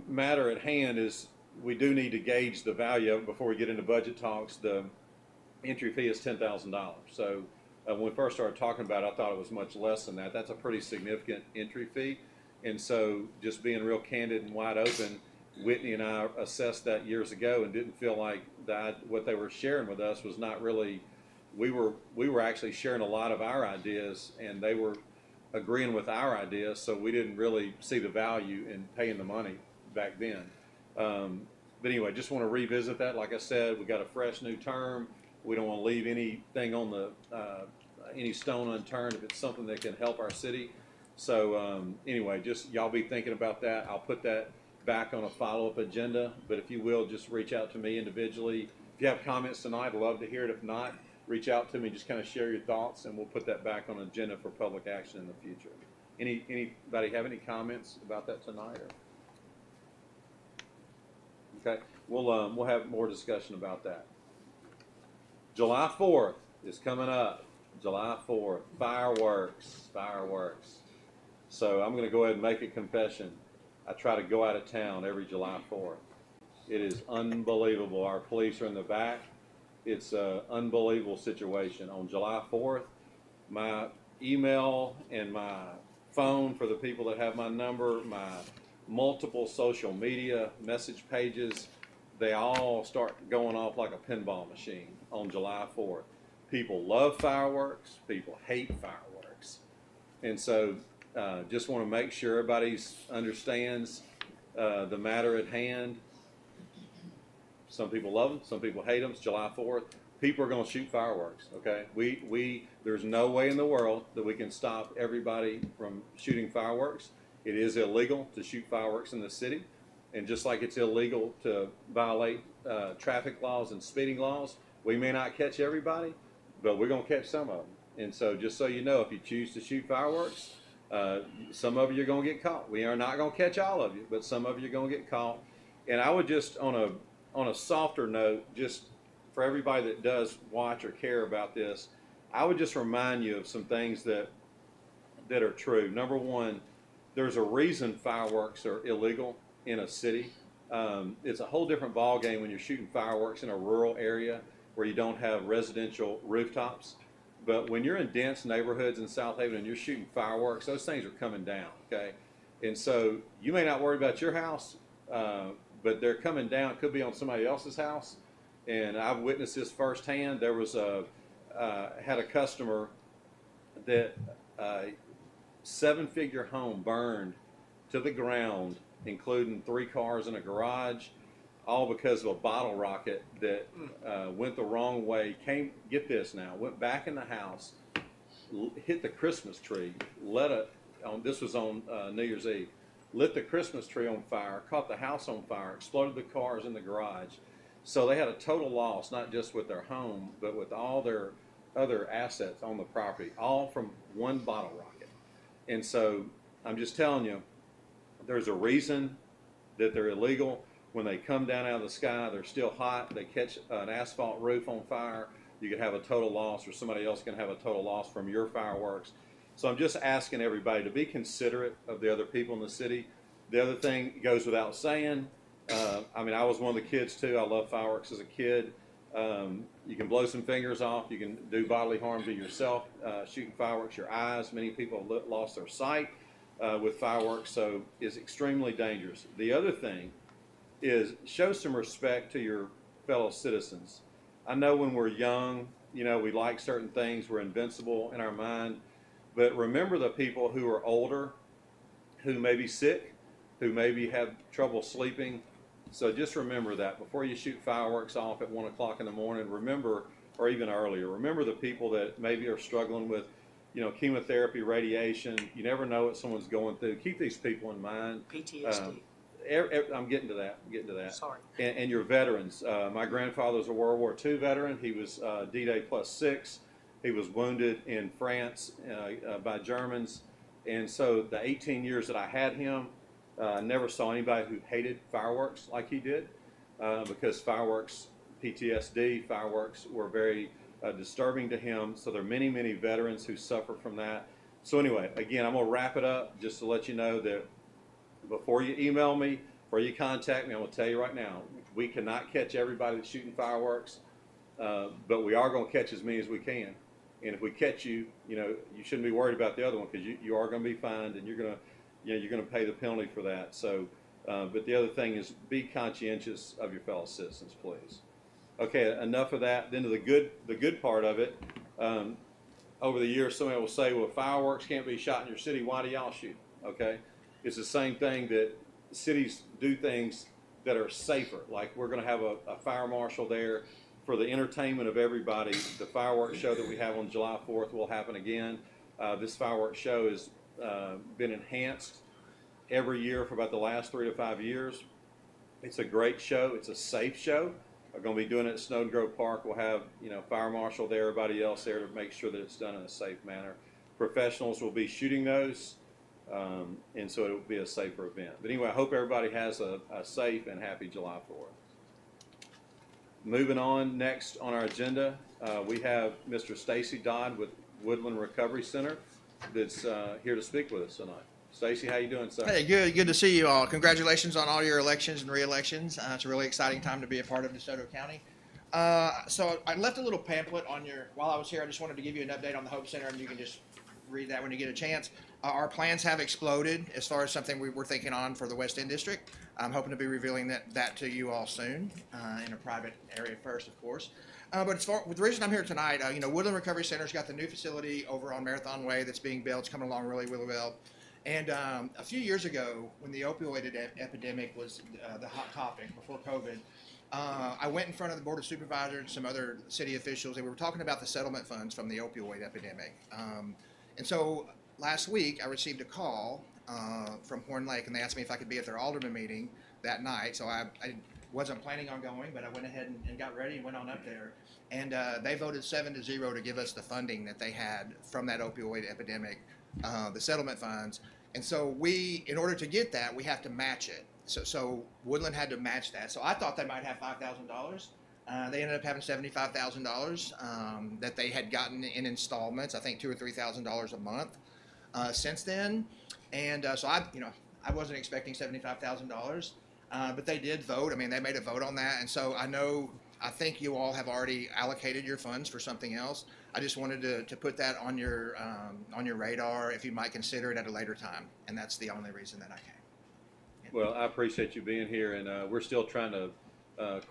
matter at hand is we do need to gauge the value of it before we get into budget talks. The entry fee is $10,000. So when we first started talking about it, I thought it was much less than that. That's a pretty significant entry fee. And so just being real candid and wide open, Whitney and I assessed that years ago and didn't feel like that what they were sharing with us was not really, we were actually sharing a lot of our ideas and they were agreeing with our ideas, so we didn't really see the value in paying the money back then. But anyway, just want to revisit that. Like I said, we got a fresh new term. We don't want to leave anything on the any stone unturned if it's something that can help our city. So anyway, just y'all be thinking about that. I'll put that back on a follow-up agenda. But if you will, just reach out to me individually. If you have comments tonight, I'd love to hear it. If not, reach out to me. Just kind of share your thoughts, and we'll put that back on agenda for public action in the future. Anybody have any comments about that tonight? Or? Okay, we'll have more discussion about that. July 4th is coming up. July 4th, fireworks. So I'm going to go ahead and make a confession. I try to go out of town every July 4th. It is unbelievable. Our police are in the back. It's an unbelievable situation. On July 4th, my email and my phone, for the people that have my number, my multiple social media message pages, they all start going off like a pinball machine on July 4th. People love fireworks. People hate fireworks. And so just want to make sure everybody understands the matter at hand. Some people love them. Some people hate them. It's July 4th. People are going to shoot fireworks, okay? There's no way in the world that we can stop everybody from shooting fireworks. It is illegal to shoot fireworks in the city. And just like it's illegal to violate traffic laws and speeding laws, we may not catch everybody, but we're going to catch some of them. And so just so you know, if you choose to shoot fireworks, some of you are going to get caught. We are not going to catch all of you, but some of you are going to get caught. And I would just, on a softer note, just for everybody that does watch or care about this, I would just remind you of some things that are true. Number one, there's a reason fireworks are illegal in a city. It's a whole different ballgame when you're shooting fireworks in a rural area where you don't have residential rooftops. But when you're in dense neighborhoods in Southaven and you're shooting fireworks, those things are coming down, okay? And so you may not worry about your house, but they're coming down. It could be on somebody else's house. And I've witnessed this firsthand. There was had a customer that seven-figure home burned to the ground, including 3 cars in a garage, all because of a bottle rocket that went the wrong way. Get this now, went back in the house, hit the Christmas tree, this was on New Year's Eve, lit the Christmas tree on fire, caught the house on fire, exploded the cars in the garage. So they had a total loss, not just with their home, but with all their other assets on the property, all from one bottle rocket. And so I'm just telling you, there's a reason that they're illegal. When they come down out of the sky, they're still hot. They catch an asphalt roof on fire. You can have a total loss, or somebody else can have a total loss from your fireworks. So I'm just asking everybody to be considerate of the other people in the city. The other thing goes without saying. I was one of the kids too. I loved fireworks as a kid. You can blow some fingers off. You can do bodily harm to yourself shooting fireworks. Your eyes. Many people have lost their sight with fireworks, so it's extremely dangerous. The other thing is show some respect to your fellow citizens. I know when we're young, we like certain things. We're invincible in our mind. But remember the people who are older, who may be sick, who maybe have trouble sleeping. So just remember that before you shoot fireworks off at 1 o'clock in the morning. Remember, or even earlier, remember the people that maybe are struggling with, chemotherapy, radiation. You never know what someone's going through. Keep these people in mind. PTSD. I'm getting to that. Sorry. And your veterans. My grandfather was a World War II veteran. He was D-Day +6. He was wounded in France by Germans. And so the 18 years that I had him, I never saw anybody who hated fireworks like he did, because fireworks, PTSD, fireworks were very disturbing to him. So there are many, many veterans who suffer from that. So anyway, again, I'm going to wrap it up just to let you know that before you email me, before you contact me, I'm going to tell you right now, we cannot catch everybody that's shooting fireworks, but we are going to catch as many as we can. And if we catch you, you shouldn't be worried about the other one, because you are going to be fined, and you're going to pay the penalty for that. So, but the other thing is be conscientious of your fellow citizens, please. Okay, enough of that. Then to the good part of it. Over the years, somebody will say, well, fireworks can't be shot in your city. Why do y'all shoot? Okay. It's the same thing that cities do things that are safer. Like we're going to have a fire marshal there for the entertainment of everybody. The fireworks show that we have on July 4th will happen again. This fireworks show has been enhanced every year for about the last 3 to 5 years. It's a great show. It's a safe show. We're going to be doing it at Snowden Grove Park. We'll have, fire marshal there, everybody else there to make sure that it's done in a safe manner. Professionals will be shooting those, and so it will be a safer event. But anyway, I hope everybody has a safe and happy July 4th. Moving on, next on our agenda, we have Mr. Stacy Dodd with Woodland Recovery Center that's here to speak with us tonight. Stacy, how you doing, sir? Hey, good to see you all. Congratulations on all your elections and re-elections. It's a really exciting time to be a part of DeSoto County. So I left a little pamphlet while I was here. I just wanted to give you an update on the Hope Center, and you can just read that when you get a chance. Our plans have exploded as far as something we're thinking on for the West End District. I'm hoping to be revealing that to you all soon, in a private area first, of course. But the reason I'm here tonight, Woodland Recovery Center's got the new facility over on Marathon Way that's being built. It's coming along really, really well. And a few years ago, when the opioid epidemic was the hot topic before COVID, I went in front of the Board of Supervisors and some other city officials, and we were talking about the settlement funds from the opioid epidemic. And so last week, I received a call from Horn Lake, and they asked me if I could be at their Aldermen meeting that night. So I wasn't planning on going, but I went ahead and got ready and went on up there. And they voted 7-0 to give us the funding that they had from that opioid epidemic, the settlement funds. And so in order to get that, we have to match it. So Woodland had to match that. So I thought they might have $5,000. They ended up having $75,000 that they had gotten in installments. I think $2,000 or $3,000 a month since then. And so I wasn't expecting $75,000, but they did vote. I mean, they made a vote on that. And so I think you all have already allocated your funds for something else. I just wanted to put that on your radar if you might consider it at a later time, and that's the only reason that I came. Yeah. Well, I appreciate you being here, and we're still trying to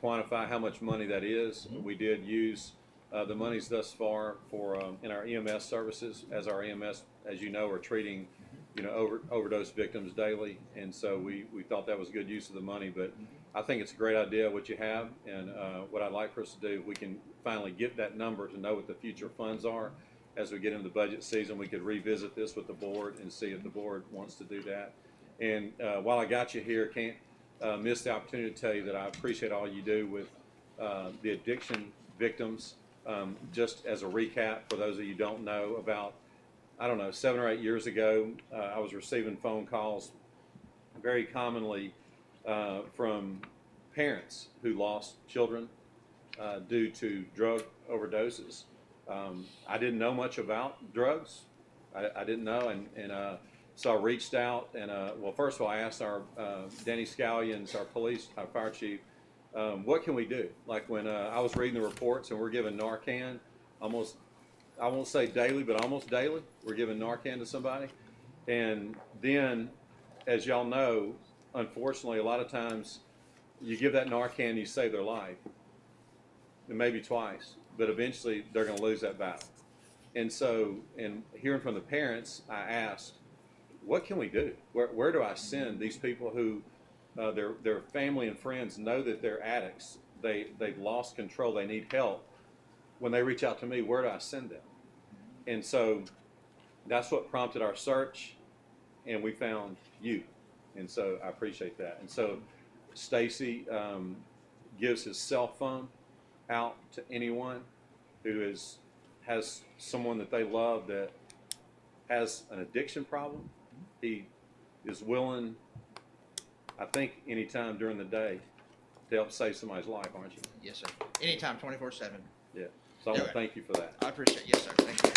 quantify how much money that is. We did use the monies thus far for in our EMS services, as our EMS, as you know, are treating overdose victims daily, and so we thought that was good use of the money. But I think it's a great idea what you have, and what I'd like for us to do, if we can finally get that number to know what the future funds are as we get into the budget season, we could revisit this with the board and see if the board wants to do that. And while I got you here, can't miss the opportunity to tell you that I appreciate all you do with the addiction victims. Just as a recap, for those of you who don't know, about 7 or 8 years ago, I was receiving phone calls very commonly from parents who lost children due to drug overdoses. I didn't know much about drugs. I didn't know, and so I reached out, and well, first of all, I asked our Danny Scallions, our fire chief, what can we do? Like when I was reading the reports, and we're giving Narcan almost, I won't say daily, but almost daily. We're giving Narcan to somebody, and then, as y'all know, unfortunately, a lot of times you give that Narcan, you save their life, and maybe twice, but eventually they're going to lose that battle. And so, in hearing from the parents, I asked, what can we do? Where do I send these people who their family and friends know that they're addicts, they've lost control, they need help? When they reach out to me, where do I send them? And so that's what prompted our search, and we found you. And so I appreciate that. And so Stacy gives his cell phone out to anyone who has someone that they love that has an addiction problem. He is willing, I think, anytime during the day to help save somebody's life, aren't you? Yes, sir. Anytime, 24/7. Yeah. So I want to thank you for that. I appreciate it. Yes, sir. Thank you.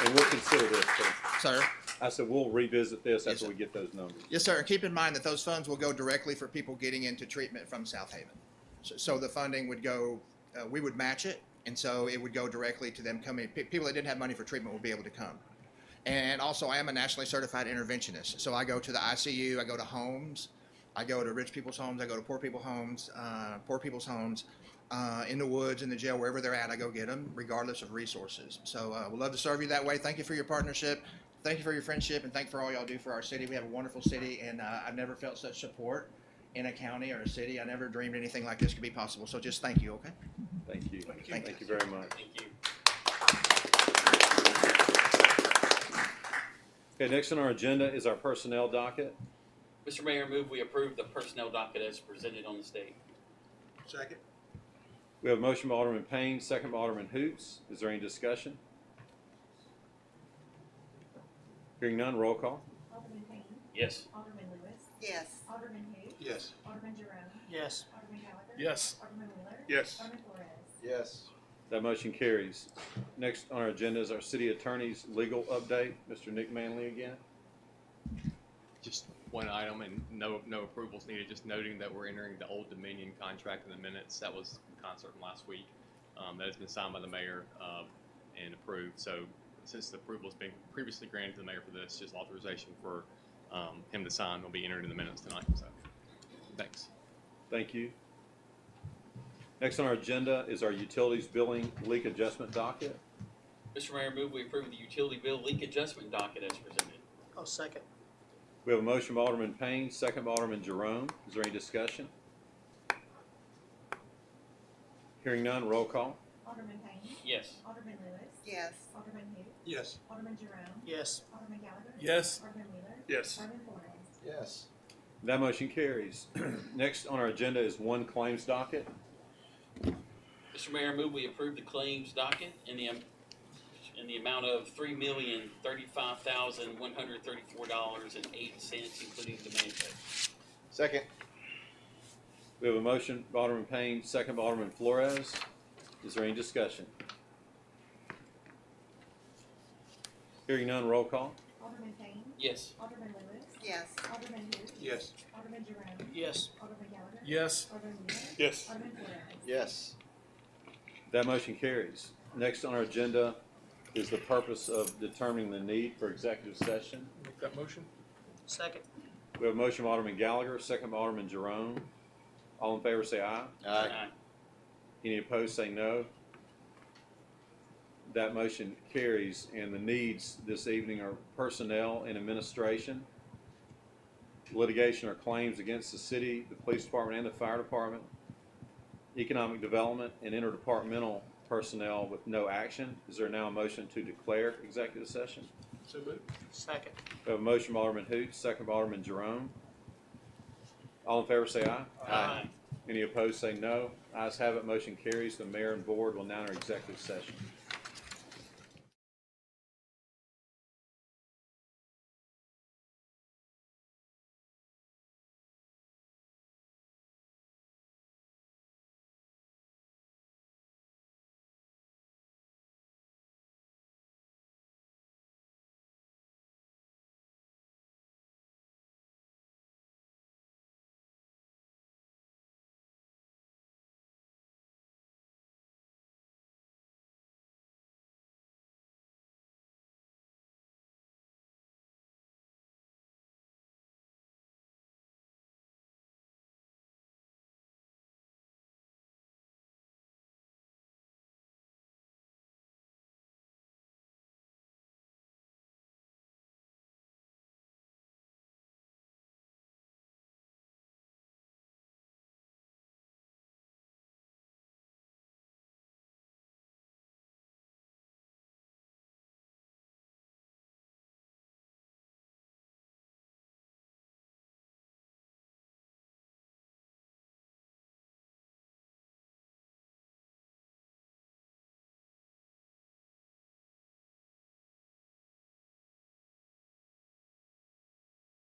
And we'll consider this, too. Sir? I said we'll revisit this after we get those numbers. Yes, sir. And keep in mind that those funds will go directly for people getting into treatment from Southaven. So the funding would go, we would match it, and so it would go directly to them coming. People that didn't have money for treatment will be able to come. And also, I am a nationally certified interventionist. So I go to the ICU, I go to homes, I go to rich people's homes, I go to poor people's homes, in the woods, in the jail, wherever they're at, I go get them, regardless of resources. So we'd love to serve you that way. Thank you for your partnership. Thank you for your friendship, and thank you for all y'all do for our city. We have a wonderful city, and I've never felt such support in a county or a city. I never dreamed anything like this could be possible. So just thank you, okay? Thank you. Thank you. Thank you very much. Thank you. Okay, next on our agenda is our personnel docket. Mr. Mayor, move we approve the personnel docket as presented on the state. Second. We have a motion by Alderman Payne, second by Alderman Hoots. Is there any discussion? Hearing none, roll call. Alderman Payne. Yes. Alderman Lewis. Yes. Alderman Hoots. Yes. Alderman Jerome. Yes. Alderman Gallagher. Yes. Alderman Wheeler. Yes. Alderman Flores. Yes. That motion carries. Next on our agenda is our city attorney's legal update. Mr. Nick Manley again. Just one item and no approvals needed, just noting that we're entering the Old Dominion contract in the minutes. That was in concert from last week. That has been signed by the mayor and approved. So since the approval has been previously granted to the mayor for this, just authorization for him to sign will be entered in the minutes tonight. So thanks. Thank you. Next on our agenda is our utilities billing leak adjustment docket. Mr. Mayor, move we approve the utility bill leak adjustment docket as presented. I'll second. We have a motion by Alderman Payne, second by Alderman Jerome. Is there any discussion? Hearing none, roll call. Alderman Payne. Yes. Alderman Lewis. Yes. Alderman Hoots. Yes. Alderman Jerome. Yes. Alderman Gallagher. Yes. Alderman Wheeler. Yes. Alderman Flores. Yes. That motion carries. Next on our agenda is one claims docket. Mr. Mayor, move we approve the claims docket in the amount of $3,035,134.08, including demand check. Second. We have a motion by Alderman Payne, second by Alderman Flores. Is there any discussion? Hearing none, roll call. Alderman Payne. Yes. Alderman Lewis. Yes. Alderman Hoots. Yes. Alderman Jerome. Yes. Alderman Gallagher. Yes. Alderman Wheeler. Yes. Alderman Flores. Yes. That motion carries. Next on our agenda is the purpose of determining the need for executive session. Make that motion. Second. We have a motion by Alderman Gallagher, second by Alderman Jerome. All in favor say aye. Aye. Any opposed say no. That motion carries, and the needs this evening are personnel and administration, litigation or claims against the city, the police department, and the fire department, economic development, and interdepartmental personnel with no action. Is there now a motion to declare executive session? So moved. Second. We have a motion by Alderman Hoots, second by Alderman Jerome. All in favor say aye. Aye. Any opposed say no. Ayes have it, motion carries. The mayor and board will now enter executive session.